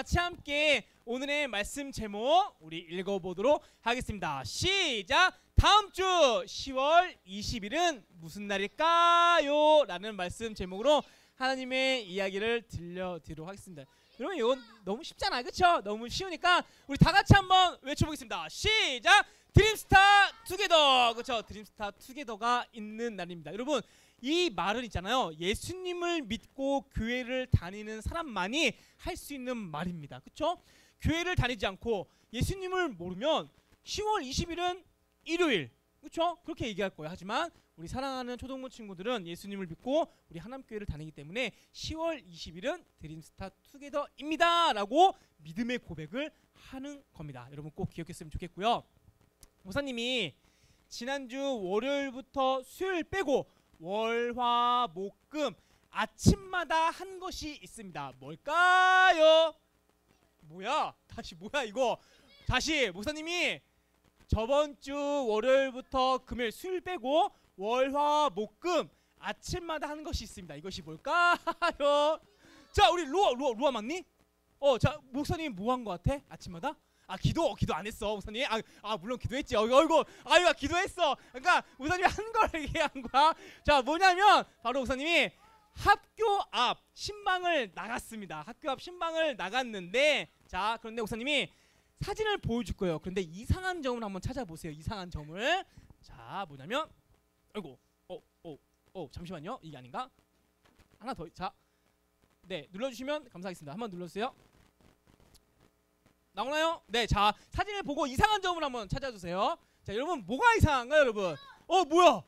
같이 함께 오늘의 말씀 제목 우리 읽어보도록 하겠습니다. 시작! 다음 주 10월 20일은 무슨 날일까요? 라는 말씀 제목으로 하나님의 이야기를 들려드리도록 하겠습니다. 여러분 이건 너무 쉽잖아요, 그쵸? 너무 쉬우니까 우리 다 같이 한번 외쳐보겠습니다. 시작! 드림스타 투게더! 그쵸? 드림스타 투게더가 있는 날입니다. 여러분 이 말은 있잖아요, 예수님을 믿고 교회를 다니는 사람만이 할 수 있는 말입니다. 그쵸? 교회를 다니지 않고 예수님을 모르면 10월 20일은 일요일, 그쵸? 그렇게 얘기할 거예요. 하지만 우리 사랑하는 초등부 친구들은 예수님을 믿고 우리 하남교회를 다니기 때문에 10월 20일은 드림스타 투게더입니다 라고 믿음의 고백을 하는 겁니다. 여러분 꼭 기억했으면 좋겠고요. 목사님이 지난주 월요일부터 수요일 빼고 월, 화, 목, 금 아침마다 한 것이 있습니다. 뭘까요? 뭐야? 다시 뭐야 이거? 다시 목사님이 저번 주 월요일부터 금요일, 수요일 빼고 월, 화, 목, 금 아침마다 하는 것이 있습니다. 이것이 뭘까요? 자, 우리 로아 맞니? 자, 목사님이 뭐 한 것 같아? 아침마다? 기도 안 했어 목사님. 물론 기도했지. 어이구 기도했어. 그러니까 목사님이 한 걸 얘기한 거야. 자, 뭐냐면 바로 목사님이 학교 앞 신방을 나갔습니다. 학교 앞 신방을 나갔는데, 자, 그런데 목사님이 사진을 보여줄 거예요. 그런데 이상한 점을 한번 찾아보세요. 이상한 점을. 자, 뭐냐면 아이고 잠시만요. 이게 아닌가? 하나 더. 자, 네, 눌러주시면 감사하겠습니다. 한번 눌러주세요. 나오나요? 네, 자, 사진을 보고 이상한 점을 한번 찾아주세요. 자, 여러분 뭐가 이상한가요, 여러분? 뭐야?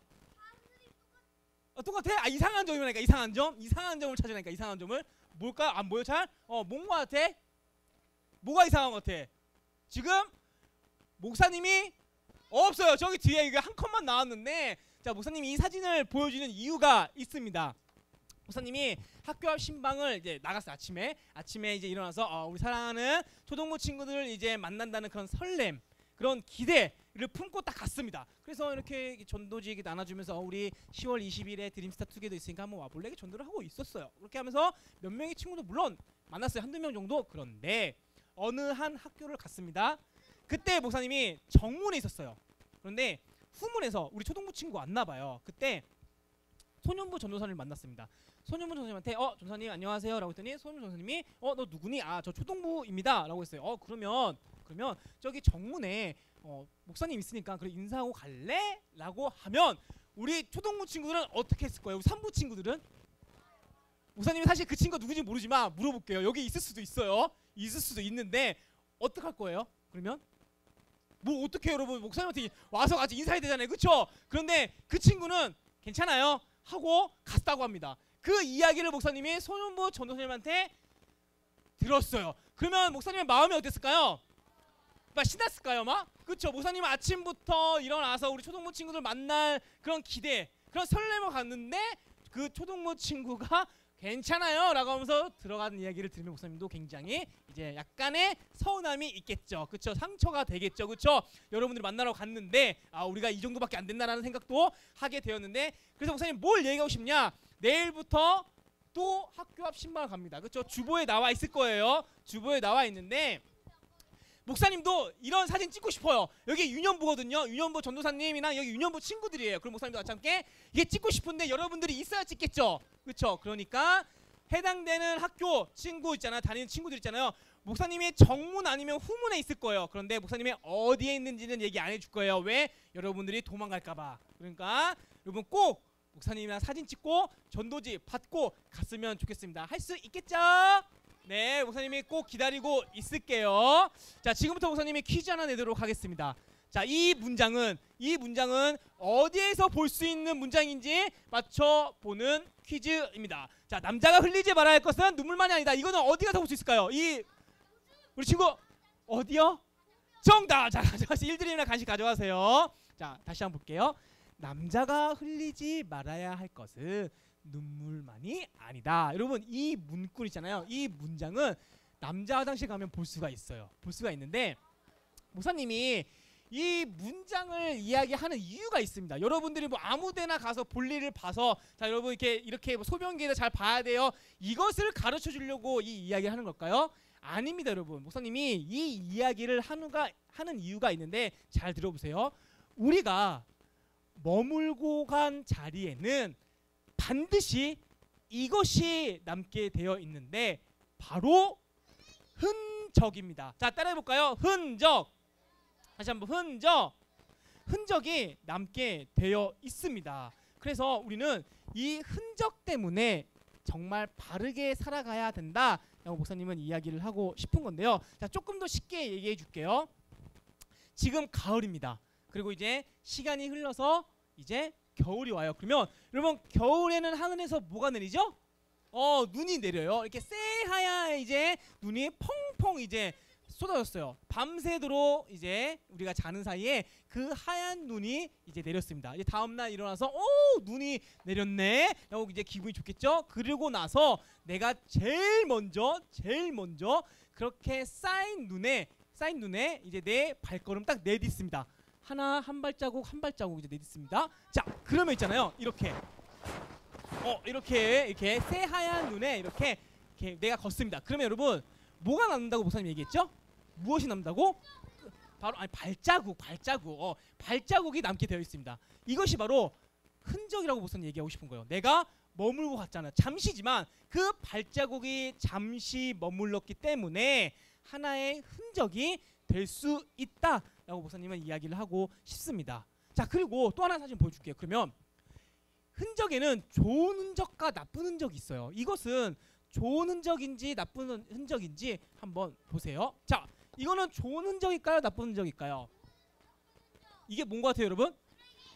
똑같아? 이상한 점이라니까. 이상한 점을 찾으라니까. 이상한 점을. 뭘까? 안 보여 잘? 뭔 거 같아? 뭐가 이상한 거 같아? 지금 목사님이 없어요. 저기 뒤에 이게 한 컷만 나왔는데, 자, 목사님이 이 사진을 보여주는 이유가 있습니다. 목사님이 학교 앞 신방을 이제 나갔어요. 아침에 이제 일어나서 우리 사랑하는 초등부 친구들을 이제 만난다는 그런 설렘, 그런 기대를 품고 딱 갔습니다. 그래서 이렇게 전도지에게 나눠주면서 우리 10월 20일에 드림스타 투게더 있으니까 한번 와볼래? 이렇게 전도를 하고 있었어요. 그렇게 하면서 몇 명의 친구도 물론 만났어요. 한두 명 정도. 그런데 어느 한 학교를 갔습니다. 그때 목사님이 정문에 있었어요. 그런데 후문에서 우리 초등부 친구가 왔나봐요. 그때 소년부 전도사님을 만났습니다. 소년부 전도사님한테 전사님 안녕하세요 라고 했더니 소년부 전도사님이 너 누구니? 저 초등부입니다 라고 했어요. 그러면 저기 정문에 목사님 있으니까 그래 인사하고 갈래? 라고 하면 우리 초등부 친구들은 어떻게 했을 거예요? 우리 3부 친구들은? 목사님이 사실 그 친구가 누구인지 모르지만 물어볼게요. 여기 있을 수도 있어요. 있을 수도 있는데 어떡할 거예요? 그러면? 뭐 어떻게 여러분, 목사님한테 와서 같이 인사해야 되잖아요, 그쵸? 그런데 그 친구는 괜찮아요 하고 갔다고 합니다. 그 이야기를 목사님이 소년부 전도사님한테 들었어요. 그러면 목사님의 마음이 어땠을까요? 막 신났을까요? 막? 그쵸? 목사님은 아침부터 일어나서 우리 초등부 친구들 만날 그런 기대, 그런 설렘을 갔는데 그 초등부 친구가 괜찮아요 라고 하면서 들어가는 이야기를 들으면 목사님도 굉장히 이제 약간의 서운함이 있겠죠. 그쵸? 상처가 되겠죠. 그쵸? 여러분들이 만나러 갔는데 우리가 이 정도밖에 안 된다라는 생각도 하게 되었는데, 그래서 목사님 뭘 얘기하고 싶냐? 내일부터 또 학교 앞 신방을 갑니다. 그쵸? 주보에 나와 있을 거예요. 주보에 나와 있는데 목사님도 이런 사진 찍고 싶어요. 여기 유년부거든요. 유년부 전도사님이랑 여기 유년부 친구들이에요. 그럼 목사님도 같이 함께 이게 찍고 싶은데 여러분들이 있어야 찍겠죠. 그렇죠? 그러니까 해당되는 학교 친구 있잖아요. 다니는 친구들 있잖아요. 목사님이 정문 아니면 후문에 있을 거예요. 그런데 목사님이 어디에 있는지는 얘기 안 해줄 거예요. 왜? 여러분들이 도망갈까 봐. 그러니까 여러분 꼭 목사님이랑 사진 찍고 전도지 받고 갔으면 좋겠습니다. 할 수 있겠죠? 네, 목사님이 꼭 기다리고 있을게요. 자, 지금부터 목사님이 퀴즈 하나 내도록 하겠습니다. 자, 이 문장은 어디에서 볼 수 있는 문장인지 맞춰보는 퀴즈입니다. 자, 남자가 흘리지 말아야 할 것은 눈물만이 아니다. 이거는 어디 가서 볼 수 있을까요? 우리 친구 어디요? 정답! 자, 가져가세요. 1드림이나 간식 가져가세요. 자, 다시 한번 볼게요. 남자가 흘리지 말아야 할 것은 눈물만이 아니다. 여러분 이 문구리 있잖아요. 이 문장은 남자 화장실 가면 볼 수가 있어요. 볼 수가 있는데 목사님이 이 문장을 이야기하는 이유가 있습니다. 여러분들이 뭐 아무데나 가서 볼일을 봐서 자 여러분 이렇게 소변기에다 잘 봐야 돼요. 이것을 가르쳐 주려고 이 이야기를 하는 걸까요? 아닙니다, 여러분. 목사님이 이 이야기를 하는 이유가 있는데 잘 들어보세요. 우리가 머물고 간 자리에는 반드시 이것이 남게 되어 있는데 바로 흔적입니다. 자, 따라해볼까요? 흔적. 다시 한번 흔적. 흔적이 남게 되어 있습니다. 그래서 우리는 이 흔적 때문에 정말 바르게 살아가야 된다 라고 목사님은 이야기를 하고 싶은 건데요. 자, 조금 더 쉽게 얘기해 줄게요. 지금 가을입니다. 그리고 이제 시간이 흘러서 이제 겨울이 와요. 그러면 여러분 겨울에는 하늘에서 뭐가 내리죠? 눈이 내려요. 이렇게 새하얀 이제 눈이 펑펑 이제 쏟아졌어요. 밤새도록 이제 우리가 자는 사이에 그 하얀 눈이 이제 내렸습니다. 이제 다음 날 일어나서 눈이 내렸네 라고 이제 기분이 좋겠죠. 그러고 나서 내가 제일 먼저 그렇게 쌓인 눈에 이제 내 발걸음 딱 내딛습니다. 한 발자국 이제 내딛습니다. 자, 그러면 있잖아요. 이렇게 새하얀 눈에 이렇게 내가 걷습니다. 그러면 여러분 뭐가 남는다고 목사님 얘기했죠? 무엇이 남다고? 바로 발자국이 남게 되어 있습니다. 이것이 바로 흔적이라고 목사님 얘기하고 싶은 거예요. 내가 머물고 갔잖아요. 잠시지만 그 발자국이 잠시 머물렀기 때문에 하나의 흔적이 될 수 있다라고 목사님은 이야기를 하고 싶습니다. 자, 그리고 또 하나 사진 보여줄게요. 그러면 흔적에는 좋은 흔적과 나쁜 흔적이 있어요. 이것은 좋은 흔적인지 나쁜 흔적인지 한번 보세요. 자, 이거는 좋은 흔적일까요? 나쁜 흔적일까요? 이게 뭔 것 같아요, 여러분?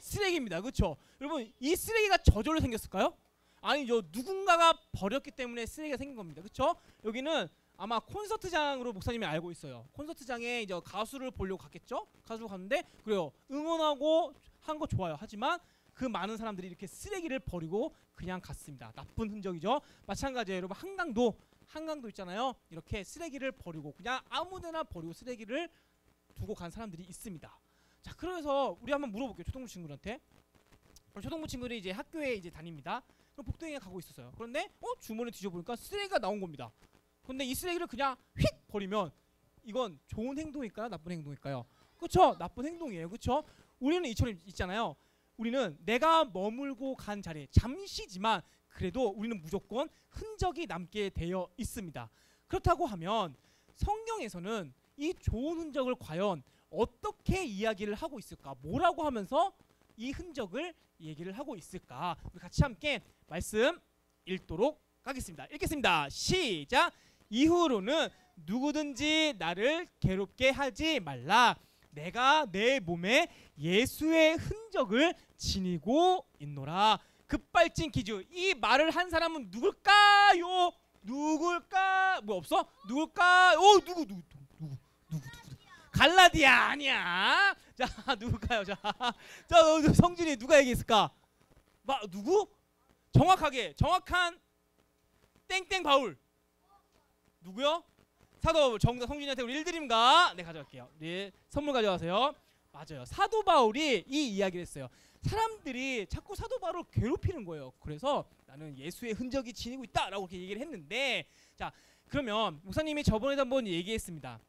쓰레기입니다. 그렇죠? 여러분, 이 쓰레기가 저절로 생겼을까요? 아니죠. 누군가가 버렸기 때문에 쓰레기가 생긴 겁니다. 그렇죠? 여기는 아마 콘서트장으로 목사님이 알고 있어요. 콘서트장에 이제 가수를 보려고 갔겠죠? 가수로 갔는데 그래요. 응원하고 한 거 좋아요. 하지만 그 많은 사람들이 이렇게 쓰레기를 버리고 그냥 갔습니다. 나쁜 흔적이죠. 마찬가지예요. 여러분, 한강도 있잖아요. 이렇게 쓰레기를 버리고 그냥 아무데나 버리고 쓰레기를 두고 간 사람들이 있습니다. 자, 그래서 우리 한번 물어볼게요. 초등부 친구들한테. 초등부 친구들이 이제 학교에 이제 다닙니다. 그럼 복도에 가고 있었어요. 그런데 주머니 뒤져보니까 쓰레기가 나온 겁니다. 근데 이 쓰레기를 그냥 휙 버리면 이건 좋은 행동일까요? 나쁜 행동일까요? 그렇죠? 나쁜 행동이에요. 그렇죠? 우리는 이처럼 있잖아요. 우리는 내가 머물고 간 자리에 잠시지만 그래도 우리는 무조건 흔적이 남게 되어 있습니다. 그렇다고 하면 성경에서는 이 좋은 흔적을 과연 어떻게 이야기를 하고 있을까? 뭐라고 하면서 이 흔적을 얘기를 하고 있을까? 우리 같이 함께 말씀 읽도록 하겠습니다. 읽겠습니다. 시작! 이후로는 누구든지 나를 괴롭게 하지 말라. 내가 내 몸에 예수의 흔적을 지니고 있노라. 급발진 기주. 이 말을 한 사람은 누굴까요? 누굴까? 뭐 없어? 누굴까? 누구? 갈라디아 아니야. 자, 누굴까요? 자, 성준이 누가 얘기했을까? 누구? 정확한 땡땡 바울. 누구요? 사도 바울. 정답. 성준이한테 우리 1드림가 네, 가져갈게요. 네, 선물 가져가세요. 맞아요. 사도 바울이 이 이야기를 했어요. 사람들이 자꾸 사도 바울을 괴롭히는 거예요. 그래서 나는 예수의 흔적이 지니고 있다라고 이렇게 얘기를 했는데, 자, 그러면 목사님이 저번에도 한번 얘기했습니다.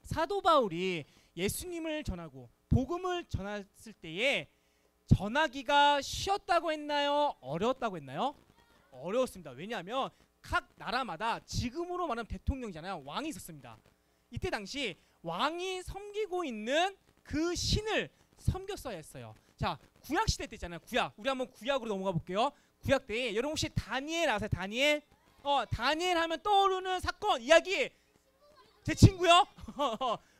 사도 바울이 예수님을 전하고 복음을 전했을 때에 전하기가 쉬웠다고 했나요? 어려웠다고 했나요? 어려웠습니다. 왜냐하면 각 나라마다 지금으로 말하면 대통령이잖아요. 왕이 있었습니다. 이때 당시 왕이 섬기고 있는 그 신을 섬겼어야 했어요. 자, 구약 시대 때 있잖아요. 구약. 우리 한번 구약으로 넘어가 볼게요. 구약 때에 여러분 혹시 다니엘 아세요? 다니엘? 다니엘 하면 떠오르는 사건, 이야기. 제 친구요?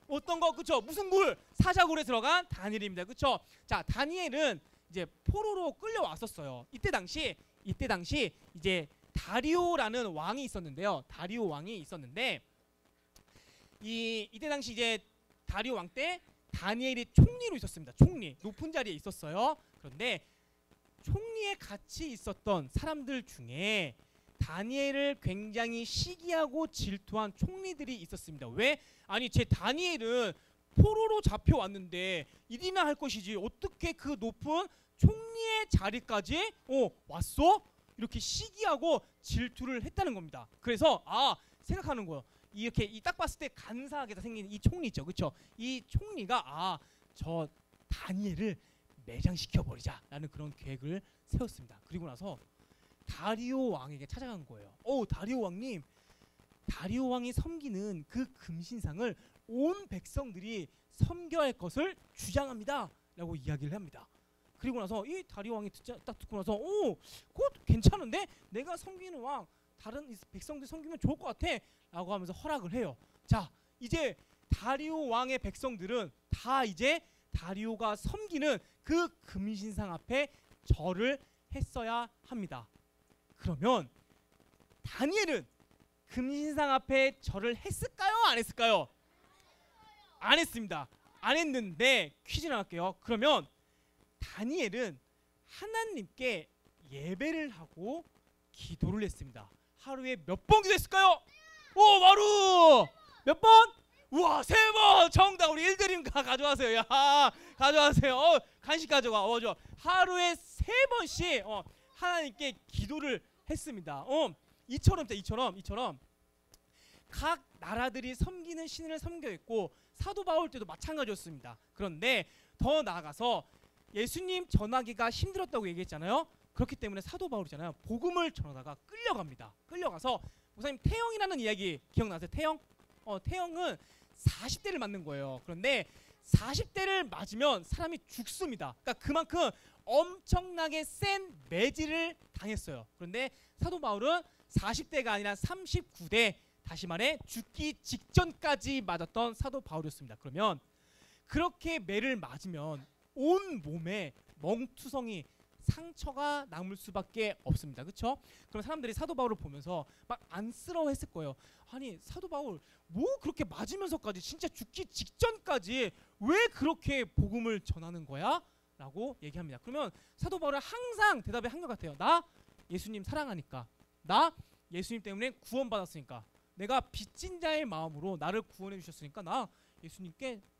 어떤 거? 그쵸? 무슨 굴? 사자굴에 들어간 다니엘입니다. 그쵸? 자, 다니엘은 이제 포로로 끌려왔었어요. 이때 당시 이제 다리오라는 왕이 있었는데요. 다리오 왕이 있었는데 이때 당시 이제 다리오 왕 때 다니엘이 총리로 있었습니다. 총리, 높은 자리에 있었어요. 그런데 총리에 같이 있었던 사람들 중에 다니엘을 굉장히 시기하고 질투한 총리들이 있었습니다. 왜? 아니, 제 다니엘은 포로로 잡혀왔는데 일이나 할 것이지 어떻게 그 높은 총리의 자리까지 왔어? 이렇게 시기하고 질투를 했다는 겁니다. 그래서 생각하는 거예요. 이렇게 딱 봤을 때 간사하게 생긴 이 총리 있죠, 그렇죠? 이 총리가 저 다니엘을 매장시켜 버리자라는 그런 계획을 세웠습니다. 그리고 나서 다리오 왕에게 찾아간 거예요. 다리오 왕님, 다리오 왕이 섬기는 그 금신상을 온 백성들이 섬겨야 할 것을 주장합니다 라고 이야기를 합니다. 그리고 나서 이 다리오 왕이 딱 듣고 나서 그거 괜찮은데? 내가 섬기는 왕 다른 백성들 섬기면 좋을 것 같아 라고 하면서 허락을 해요. 자, 이제 다리오 왕의 백성들은 다 이제 다리오가 섬기는 그 금신상 앞에 절을 했어야 합니다. 그러면 다니엘은 금신상 앞에 절을 했을까요? 안 했을까요? 안 했습니다. 안 했는데 퀴즈 나갈게요. 그러면 다니엘은 하나님께 예배를 하고 기도를 했습니다. 하루에 몇 번 기도했을까요? 바로 몇 번? 우와, 3번! 정답! 우리 일드림가 가져가세요. 야, 가져가세요. 간식 가져가. 좋아. 하루에 3번씩 하나님께 기도를 했습니다. 이처럼 각 나라들이 섬기는 신을 섬겨있고 사도 바울 때도 마찬가지였습니다. 그런데 더 나아가서 예수님 전하기가 힘들었다고 얘기했잖아요. 그렇기 때문에 사도 바울이잖아요. 복음을 전하다가 끌려갑니다. 끌려가서 목사님 태영이라는 이야기 기억나세요? 태영? 태영은 40대를 맞는 거예요. 그런데 40대를 맞으면 사람이 죽습니다. 그러니까 그만큼 엄청나게 센 매질을 당했어요. 그런데 사도 바울은 40대가 아니라 39대, 다시 말해 죽기 직전까지 맞았던 사도 바울이었습니다. 그러면 그렇게 매를 맞으면 온 몸에 멍투성이 상처가 남을 수밖에 없습니다. 그렇죠? 그럼 사람들이 사도 바울을 보면서 막 안쓰러워했을 거예요. 아니, 사도 바울 뭐 그렇게 맞으면서까지 진짜 죽기 직전까지 왜 그렇게 복음을 전하는 거야? 라고 얘기합니다. 그러면 사도 바울은 항상 대답이 한결같아요. 나 예수님 사랑하니까, 나 예수님 때문에 구원받았으니까, 내가 빚진 자의 마음으로 나를 구원해 주셨으니까 나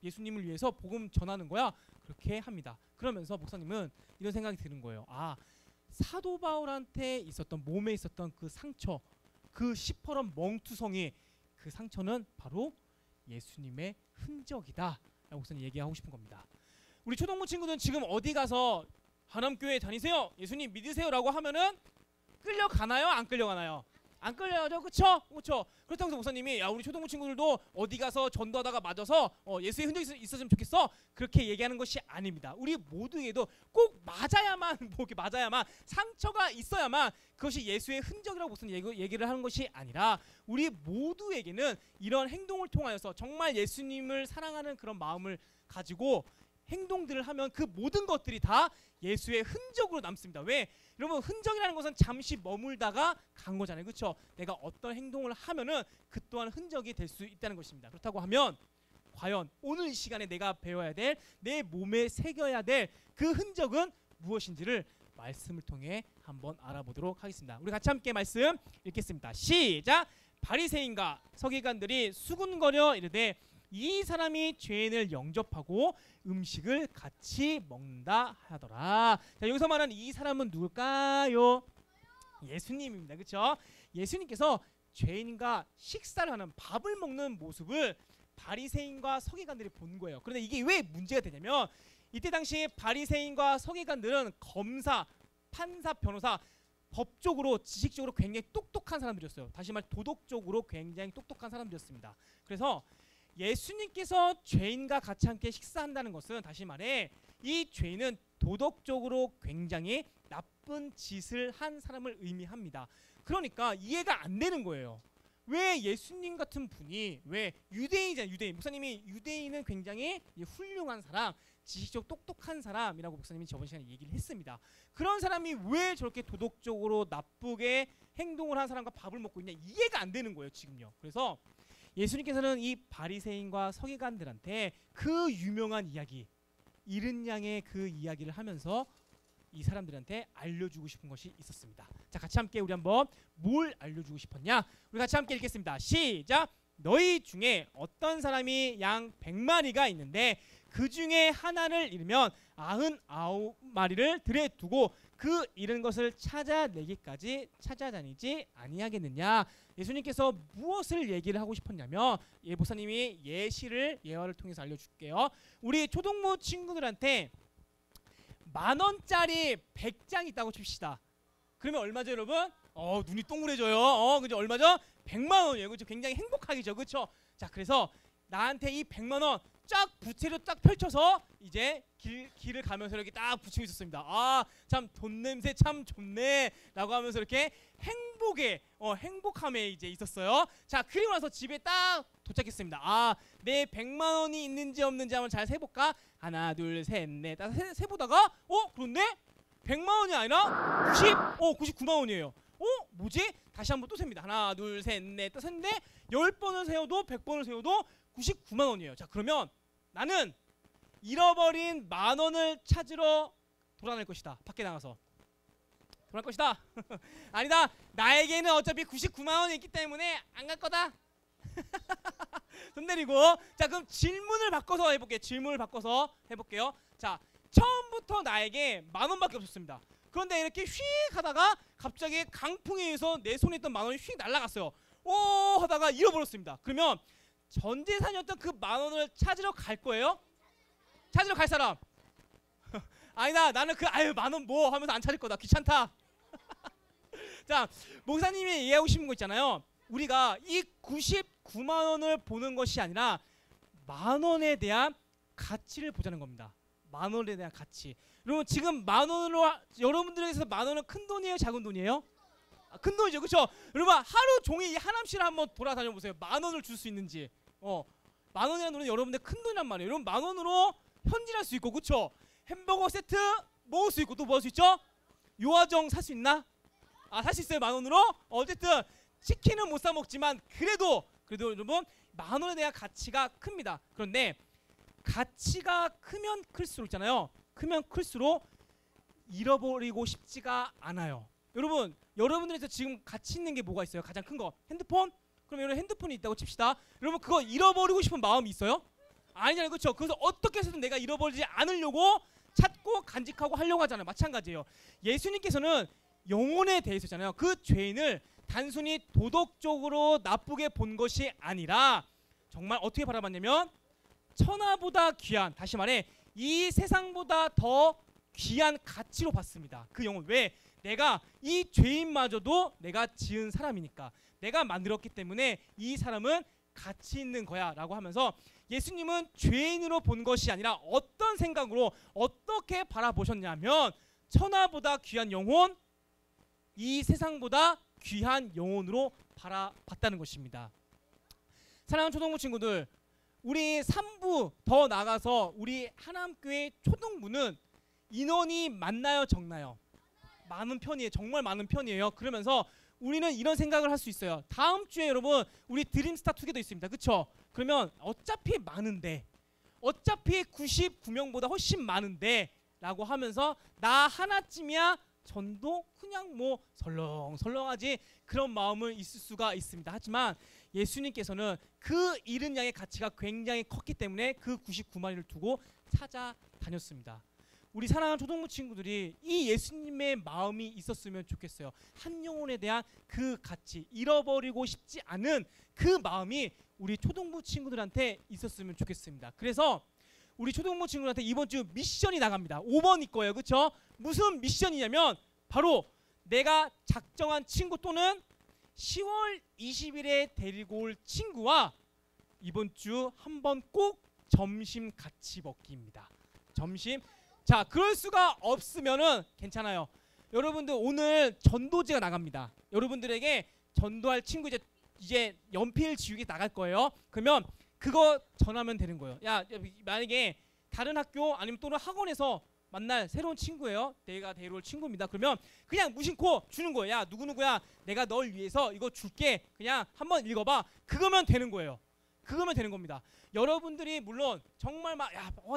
예수님을 위해서 복음 전하는 거야. 그렇게 합니다. 그러면서 목사님은 이런 생각이 드는 거예요. 사도 바울한테 있었던, 몸에 있었던 그 상처, 그 시퍼런 멍투성이, 그 상처는 바로 예수님의 흔적이다 라고 목사님 얘기하고 싶은 겁니다. 우리 초등부 친구들은 지금 어디 가서 하남교회 다니세요, 예수님 믿으세요 라고 하면은 끌려가나요? 안 끌려가나요? 안 끌려가죠, 그쵸? 그렇다고 해서 목사님이 우리 초등부 친구들도 어디 가서 전도하다가 맞아서 예수의 흔적이 있었으면 좋겠어, 그렇게 얘기하는 것이 아닙니다. 우리 모두에도 꼭 맞아야만, 상처가 있어야만 그것이 예수의 흔적이라고 무슨 얘기를 하는 것이 아니라, 우리 모두에게는 이런 행동을 통하여서 정말 예수님을 사랑하는 그런 마음을 가지고 행동들을 하면 그 모든 것들이 다 예수의 흔적으로 남습니다. 왜? 여러분, 흔적이라는 것은 잠시 머물다가 간 거잖아요. 그렇죠? 내가 어떤 행동을 하면은 그 또한 흔적이 될 수 있다는 것입니다. 그렇다고 하면 과연 오늘 이 시간에 내가 배워야 될, 내 몸에 새겨야 될 그 흔적은 무엇인지를 말씀을 통해 한번 알아보도록 하겠습니다. 우리 같이 함께 말씀 읽겠습니다. 시작! 바리새인과 서기관들이 수군거려 이르되 이 사람이 죄인을 영접하고 음식을 같이 먹는다 하더라. 자, 여기서 말하는 이 사람은 누굴까요? 예수님입니다. 그렇죠? 예수님께서 죄인과 식사를 하는, 밥을 먹는 모습을 바리새인과 서기관들이 본 거예요. 그런데 이게 왜 문제가 되냐면, 이때 당시 바리새인과 서기관들은 검사, 판사, 변호사, 법적으로, 지식적으로 굉장히 똑똑한 사람들이었어요. 다시 말 도덕적으로 굉장히 똑똑한 사람들이었습니다. 그래서 예수님께서 죄인과 같이 함께 식사한다는 것은, 다시 말해 이 죄인은 도덕적으로 굉장히 나쁜 짓을 한 사람을 의미합니다. 그러니까 이해가 안 되는 거예요. 왜 예수님 같은 분이, 왜 유대인이잖아요. 유대인. 목사님이 유대인은 굉장히 훌륭한 사람, 지식적으로 똑똑한 사람이라고 목사님이 저번 시간에 얘기를 했습니다. 그런 사람이 왜 저렇게 도덕적으로 나쁘게 행동을 한 사람과 밥을 먹고 있냐, 이해가 안 되는 거예요 지금요. 그래서 예수님께서는 이 바리새인과 서기관들한테 그 유명한 이야기, 잃은 양의 그 이야기를 하면서 이 사람들한테 알려주고 싶은 것이 있었습니다. 자, 같이 함께 우리 한번 뭘 알려주고 싶었냐? 우리 같이 함께 읽겠습니다. 시작! 너희 중에 어떤 사람이 양 100마리가 있는데 그 중에 하나를 잃으면 99마리를 들에 두고 그 잃은 것을 찾아내기까지 찾아다니지 아니하겠느냐. 예수님께서 무엇을 얘기를 하고 싶었냐면, 목사님이 예화를 통해서 알려줄게요. 우리 초등부 친구들한테 10,000원짜리 100장 있다고 칩시다. 그러면 얼마죠, 여러분? 눈이 동그래져요. 그죠? 얼마죠? 100만 원이에요. 그죠? 굉장히 행복하겠죠, 그렇죠? 자, 그래서 나한테 이 100만 원 쫙 부채로 딱 펼쳐서 이제 길을 가면서 이렇게 딱 붙이고 있었습니다. 참 돈 냄새 참 좋네라고 하면서 이렇게 행복함에 이제 있었어요. 자, 그리고 나서 집에 딱 도착했습니다. 내 100만 원이 있는지 없는지 한번 잘 세볼까? 하나, 둘, 셋, 넷. 딱 세보다가 그런데 100만 원이 아니라 99만 원이에요. 뭐지? 다시 한번 또 셉니다. 하나, 둘, 셋, 넷. 딱 셌는데 10번을 세워도 100번을 세워도 99만 원이에요. 자, 그러면 나는 잃어버린 10,000원을 찾으러 돌아다닐 것이다. 밖에 나가서 돌아갈 것이다. 아니다. 나에게는 어차피 99만 원이 있기 때문에 안 갈 거다. 손 내리고. 자, 그럼 질문을 바꿔서 해볼게요. 자, 처음부터 나에게 10,000원밖에 없었습니다. 그런데 이렇게 휙 하다가 갑자기 강풍에 의해서 내 손에 있던 10,000원이 휙 날아갔어요. 하다가 잃어버렸습니다. 그러면 전 재산이었던 그 10,000원을 찾으러 갈 거예요? 찾으러 갈 사람? 아니다. 나는 10,000원 뭐 하면서 안 찾을 거다. 귀찮다. 자, 목사님이 얘기하고 싶은 거 있잖아요. 우리가 이 99만 원을 보는 것이 아니라 10,000원에 대한 가치를 보자는 겁니다. 10,000원에 대한 가치. 여러분, 지금 10,000원으로 여러분들에게서 10,000원은 큰 돈이에요, 작은 돈이에요? 큰 돈이죠, 그렇죠? 여러분, 하루 종일 이 하남시를 한번 돌아다녀 보세요. 10,000원을 줄 수 있는지. 10,000원이라는 돈은 여러분들 큰 돈이란 말이에요. 여러분, 10,000원으로 현질할 수 있고, 그렇죠? 햄버거 세트 먹을 수 있고, 또 뭐 할 수 있죠? 요아정 살 수 있나? 살 수 있어요, 10,000원으로. 어쨌든 치킨은 못 사 먹지만 그래도 여러분 10,000원에 대한 가치가 큽니다. 그런데 가치가 크면 클수록 있잖아요. 크면 클수록 잃어버리고 싶지가 않아요. 여러분들에서 지금 가치 있는 게 뭐가 있어요? 가장 큰 거 핸드폰? 그럼 여러분 핸드폰이 있다고 칩시다. 여러분, 그거 잃어버리고 싶은 마음이 있어요? 아니잖아요, 그렇죠? 그래서 어떻게 해서든 내가 잃어버리지 않으려고 찾고 간직하고 하려고 하잖아요. 마찬가지예요. 예수님께서는 영혼에 대해서잖아요. 그 죄인을 단순히 도덕적으로 나쁘게 본 것이 아니라 정말 어떻게 바라봤냐면 천하보다 귀한, 다시 말해 이 세상보다 더 귀한 가치로 봤습니다. 그 영혼. 왜? 내가 이 죄인마저도 내가 지은 사람이니까, 내가 만들었기 때문에 이 사람은 가치 있는 거야 라고 하면서 예수님은 죄인으로 본 것이 아니라 어떤 생각으로 어떻게 바라보셨냐면 천하보다 귀한 영혼, 이 세상보다 귀한 영혼으로 바라봤다는 것입니다. 사랑하는 초등부 친구들, 우리 3부 더 나가서 우리 하남교회 초등부는 인원이 많나요, 적나요? 많은 편이에요. 정말 많은 편이에요. 그러면서 우리는 이런 생각을 할 수 있어요. 다음 주에 여러분 우리 드림스타 투게더 있습니다. 그쵸? 그러면 어차피 많은데, 어차피 99명보다 훨씬 많은데 라고 하면서 나 하나쯤이야 전도 그냥 뭐 설렁설렁하지, 그런 마음을 있을 수가 있습니다. 하지만 예수님께서는 그 잃은 양의 가치가 굉장히 컸기 때문에 그 99마리를 두고 찾아다녔습니다. 우리 사랑하는 초등부 친구들이 이 예수님의 마음이 있었으면 좋겠어요. 한 영혼에 대한 그 가치, 잃어버리고 싶지 않은 그 마음이 우리 초등부 친구들한테 있었으면 좋겠습니다. 그래서 우리 초등부 친구들한테 이번 주 미션이 나갑니다. 5번일 거예요. 그렇죠? 무슨 미션이냐면 바로 내가 작정한 친구 또는 10월 20일에 데리고 올 친구와 이번 주 한번 꼭 점심 같이 먹기입니다. 점심. 자, 그럴 수가 없으면은 괜찮아요. 여러분들 오늘 전도지가 나갑니다. 여러분들에게 전도할 친구 이제 연필 지우개 나갈 거예요. 그러면 그거 전하면 되는 거예요. 야, 만약에 다른 학교 아니면 또는 학원에서 만날 새로운 친구예요. 내가 데려올 친구입니다. 그러면 그냥 무심코 주는 거예요. 야, 누구누구야, 내가 널 위해서 이거 줄게. 그냥 한번 읽어봐. 그거면 되는 거예요. 그거면 되는 겁니다. 여러분들이 물론 정말 막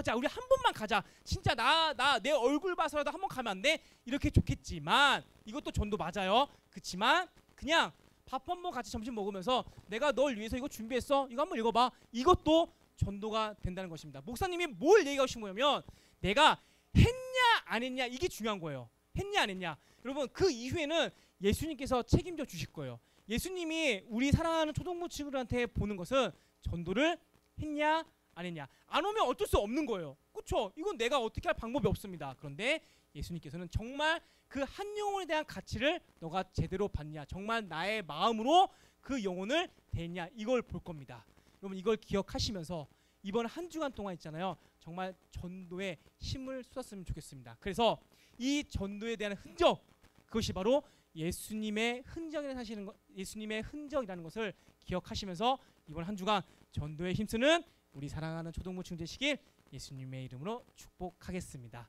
자 우리 한 번만 가자. 진짜 나 내 얼굴 봐서라도 한번 가면 안 돼? 이렇게 좋겠지만 이것도 전도 맞아요. 그렇지만 그냥 밥 한 번 같이 점심 먹으면서 내가 널 위해서 이거 준비했어. 이거 한번 읽어봐. 이것도 전도가 된다는 것입니다. 목사님이 뭘 얘기하고 싶은 거냐면 내가 했냐 안 했냐 이게 중요한 거예요. 했냐 안 했냐. 여러분 그 이후에는 예수님께서 책임져 주실 거예요. 예수님이 우리 사랑하는 초등부 친구들한테 보는 것은 전도를 했냐 안 했냐. 안 오면 어쩔 수 없는 거예요. 그렇죠? 이건 내가 어떻게 할 방법이 없습니다. 그런데 예수님께서는 정말 그 한 영혼에 대한 가치를 너가 제대로 받냐, 정말 나의 마음으로 그 영혼을 대했냐, 이걸 볼 겁니다. 여러분 이걸 기억하시면서 이번 한 주간 동안 있잖아요, 정말 전도에 힘을 쏟았으면 좋겠습니다. 그래서 이 전도에 대한 흔적, 그것이 바로 예수님의 흔적이라는 사실은 예수님의 흔적이라는 것을 기억하시면서 이번 한 주간 전도에 힘쓰는 우리 사랑하는 초동부 친구들 되시길 예수님의 이름으로 축복하겠습니다.